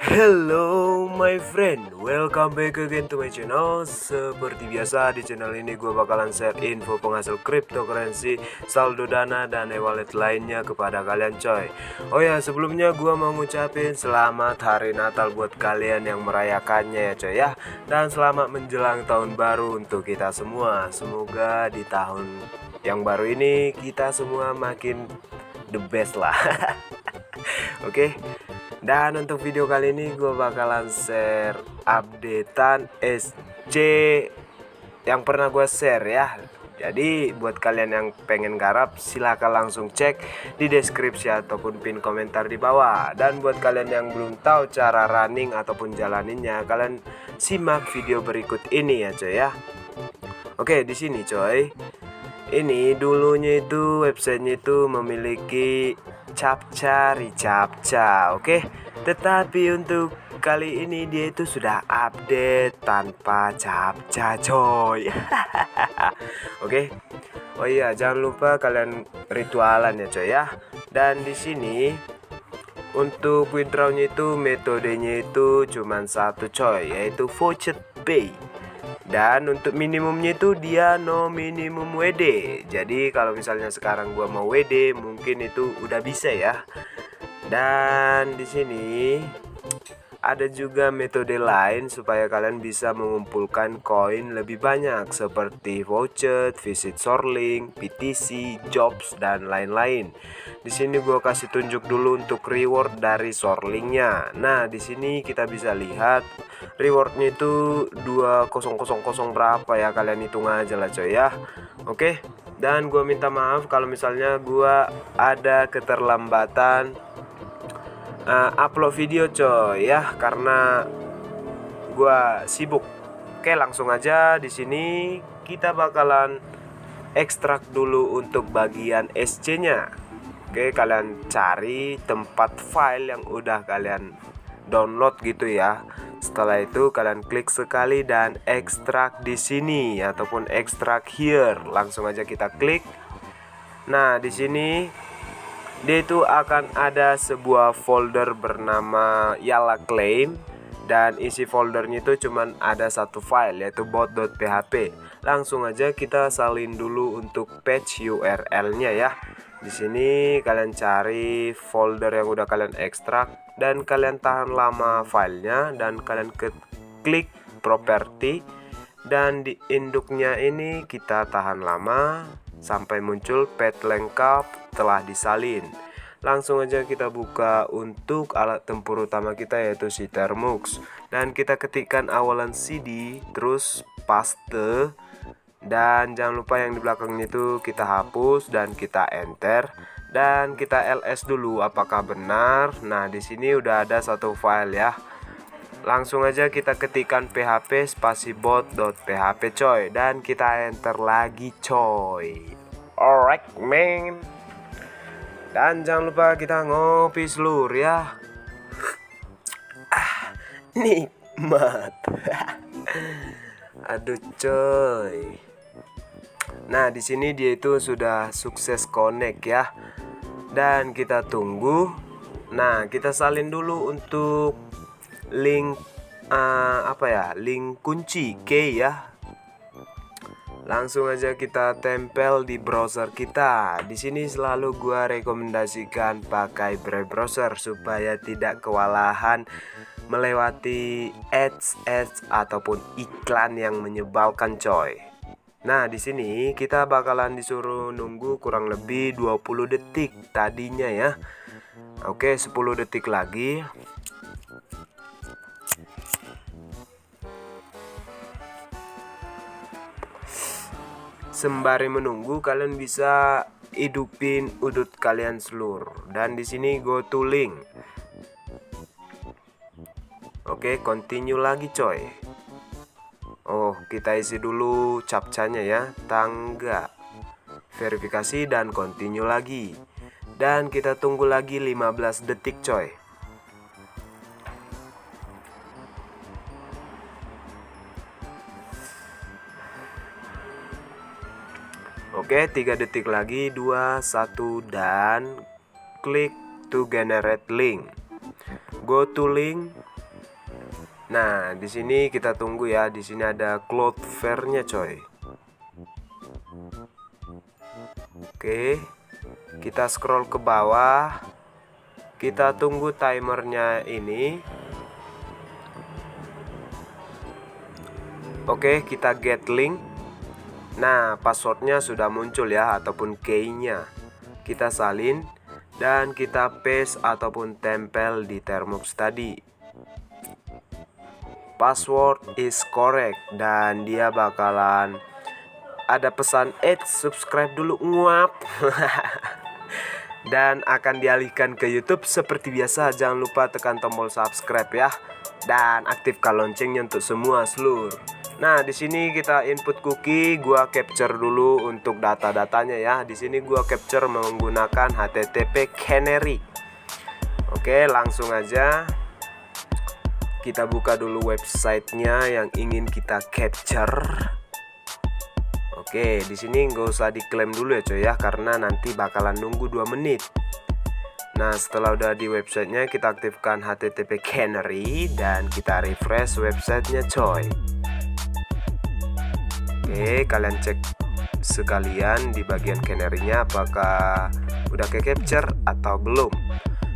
Hello my friend, welcome back again to my channel. Seperti biasa di channel ini gue bakalan share info penghasil cryptocurrency, saldo dana, dan e-wallet lainnya kepada kalian coy. Oh ya, sebelumnya gue mau ngucapin selamat hari Natal buat kalian yang merayakannya ya coy ya. Dan selamat menjelang tahun baru untuk kita semua. Semoga di tahun yang baru ini kita semua makin the best lah. Oke. Dan untuk video kali ini gue bakalan share updatean SC yang pernah gue share ya. Jadi buat kalian yang pengen garap silahkan langsung cek di deskripsi ataupun pin komentar di bawah. Dan buat kalian yang belum tahu cara running ataupun jalaninnya, kalian simak video berikut ini ya coy ya. Oke, di sini coy. Ini dulunya itu websitenya itu memiliki captcha recaptcha, oke. Tetapi untuk kali ini dia itu sudah update tanpa captcha coy. Oke. Oh iya, jangan lupa kalian ritualan ya coy ya. Dan di sini untuk withdrawnya itu metodenya itu cuma satu coy, yaitu voucher pay. Dan untuk minimumnya itu dia no minimum WD. Jadi kalau misalnya sekarang gua mau WD mungkin itu udah bisa ya. Dan di sini ada juga metode lain supaya kalian bisa mengumpulkan koin lebih banyak seperti voucher, visit Sorlink, PTC, jobs, dan lain-lain. Di sini gue kasih tunjuk dulu untuk reward dari Sorlinknya. Nah, di sini kita bisa lihat rewardnya itu 2000 berapa ya, kalian hitung aja lah coy ya. Oke. Dan gue minta maaf kalau misalnya gue ada keterlambatan upload video coy ya, karena gua sibuk. Oke, langsung aja di sini kita bakalan ekstrak dulu untuk bagian SC-nya. Oke, kalian cari tempat file yang udah kalian download gitu ya. Setelah itu kalian klik sekali dan ekstrak di sini ataupun ekstrak here. Langsung aja kita klik. Nah, di sini dia itu akan ada sebuah folder bernama Yalla Claim, dan isi foldernya itu cuman ada satu file yaitu bot.php. Langsung aja kita salin dulu untuk patch URL-nya ya. Di sini kalian cari folder yang udah kalian ekstrak dan kalian tahan lama filenya dan kalian klik property, dan di induknya ini kita tahan lama sampai muncul path lengkap telah disalin. Langsung aja kita buka untuk alat tempur utama kita yaitu si Termux, dan kita ketikkan awalan CD terus paste, dan jangan lupa yang di belakangnya itu kita hapus dan kita enter, dan kita ls dulu apakah benar. Nah, di sini udah ada satu file ya. Langsung aja kita ketikkan php spasi bot.php coy, dan kita enter lagi coy. Alright man. Dan jangan lupa kita ngopi selur ya. Nikmat. Aduh coy. Nah, di sini dia itu sudah sukses connect ya. Dan kita tunggu. Nah, kita salin dulu untuk link link kunci key ya. Langsung aja kita tempel di browser kita. Di sini selalu gua rekomendasikan pakai browser supaya tidak kewalahan melewati ads ataupun iklan yang menyebalkan coy. Nah, di sini kita bakalan disuruh nunggu kurang lebih 20 detik tadinya ya. Oke, 10 detik lagi. Sembari menunggu kalian bisa hidupin udut kalian seluruh, dan di sini go to link. Oke, continue lagi coy. Oh, kita isi dulu captchanya ya, tangga verifikasi dan continue lagi, dan kita tunggu lagi 15 detik coy. Oke, 3 detik lagi, 2, 1, dan klik to generate link. Go to link, Nah, di sini kita tunggu ya. Di sini ada Cloudflare-nya, coy. Oke. Kita scroll ke bawah. Kita tunggu timernya ini. Oke, kita get link. Nah, passwordnya sudah muncul ya, ataupun key-nya. Kita salin dan kita paste ataupun tempel di Termux tadi. Password is correct, dan dia bakalan ada pesan subscribe dulu, nguap. Dan akan dialihkan ke YouTube seperti biasa. Jangan lupa tekan tombol subscribe ya, dan aktifkan loncengnya untuk semua seluruh. Nah, di sini kita input cookie, gua capture dulu untuk data-datanya ya. Di sini gua capture menggunakan HTTP Canary. Oke, langsung aja kita buka dulu websitenya yang ingin kita capture. Oke, di sini nggak usah diklaim dulu ya coy ya, karena nanti bakalan nunggu 2 menit. Nah, setelah udah di websitenya, kita aktifkan HTTP Canary dan kita refresh websitenya coy. Oke, kalian cek sekalian di bagian canary-nya apakah udah ke capture atau belum.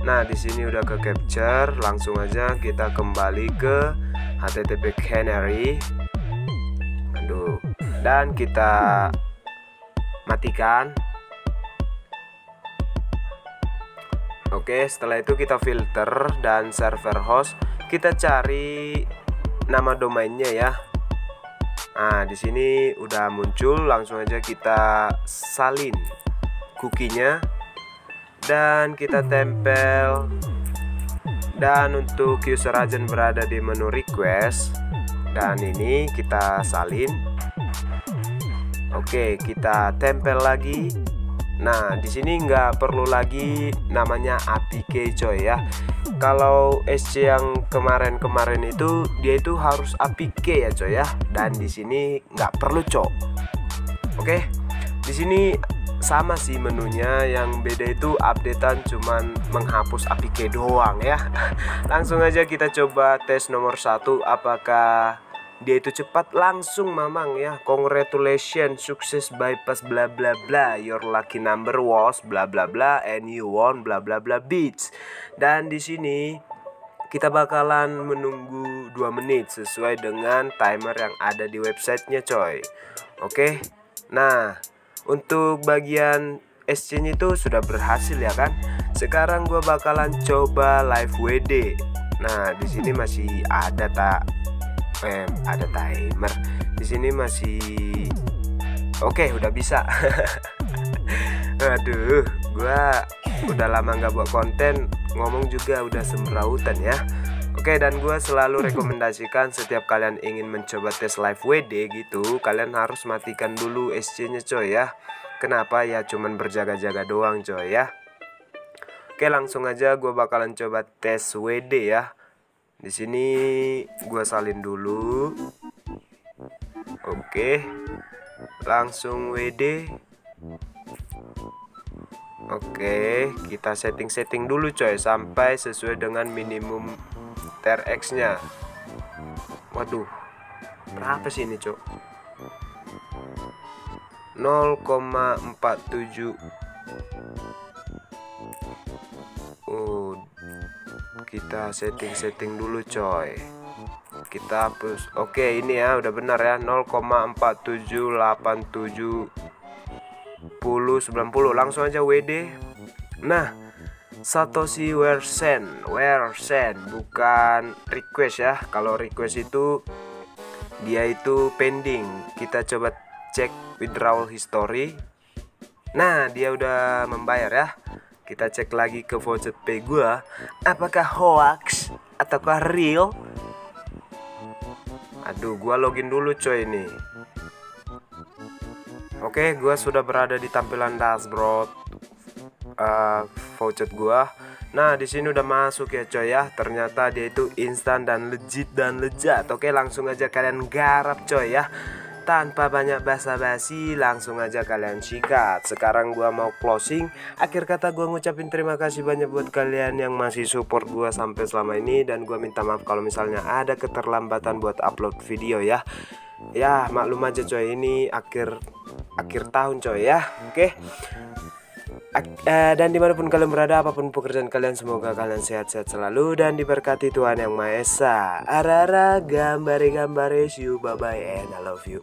Nah, di sini udah ke capture, langsung aja kita kembali ke HTTP Canary. Aduh, dan kita matikan. Oke, setelah itu kita filter dan server host, kita cari nama domainnya ya. Nah, di sini udah muncul, langsung aja kita salin cookie-nya dan kita tempel. Dan untuk user agent berada di menu request, dan ini kita salin. Oke, kita tempel lagi. Nah, di sini nggak perlu lagi namanya APK coy ya. Kalau SC yang kemarin itu dia itu harus APK ya coy ya. Dan di sini nggak perlu coy. Oke, di sini sama sih menunya, yang beda itu updatean cuman menghapus APK doang ya. Langsung aja kita coba tes nomor 1, apakah dia itu cepat. Langsung mamang ya. Congratulations, sukses bypass bla bla bla, your lucky number was bla bla bla and you won bla bla bla beats. Dan di sini kita bakalan menunggu 2 menit sesuai dengan timer yang ada di websitenya coy. Oke. Nah, untuk bagian SC-nya itu sudah berhasil ya kan. Sekarang gua bakalan coba live WD. Nah, di sini masih ada ada timer. Di sini masih oke, udah bisa. Aduh, gua udah lama nggak buat konten, ngomong juga udah sembrautan ya. Oke, dan gua selalu rekomendasikan setiap kalian ingin mencoba tes live WD gitu, kalian harus matikan dulu SC-nya coy ya. Kenapa ya? Cuman berjaga-jaga doang coy ya. Oke, langsung aja gua bakalan coba tes WD ya. Di sini gua salin dulu. Oke. Langsung WD. Oke, kita setting dulu coy sampai sesuai dengan minimum TRX-nya. Waduh. Berapa sih ini, Cok? 0,47. Kita setting dulu coy. Kita hapus. Oke, ini ya udah benar ya, 0,4787 1090. Langsung aja WD. Nah, Satoshi were sent bukan request ya. Kalau request itu dia itu pending. Kita coba cek withdrawal history. Nah, dia udah membayar ya. Kita cek lagi ke voucher pay gua, apakah hoax ataukah real? Aduh, gua login dulu coy ini. Oke, gua sudah berada di tampilan dashboard voucher gua. Nah, di sini udah masuk ya coy ya. Ternyata dia itu instan dan legit dan lejat. Oke, langsung aja kalian garap coy ya. tanpa banyak basa-basi, langsung aja kalian sikat. Sekarang gua mau closing. Akhir kata gua ngucapin terima kasih banyak buat kalian yang masih support gua sampai selama ini, dan gua minta maaf kalau misalnya ada keterlambatan buat upload video ya. Ya maklum aja coy, ini akhir tahun coy ya. Oke. Dan dimanapun kalian berada, apapun pekerjaan kalian, semoga kalian sehat-sehat selalu dan diberkati Tuhan Yang Maha Esa. Arara gambare, see you, bye bye, and I love you.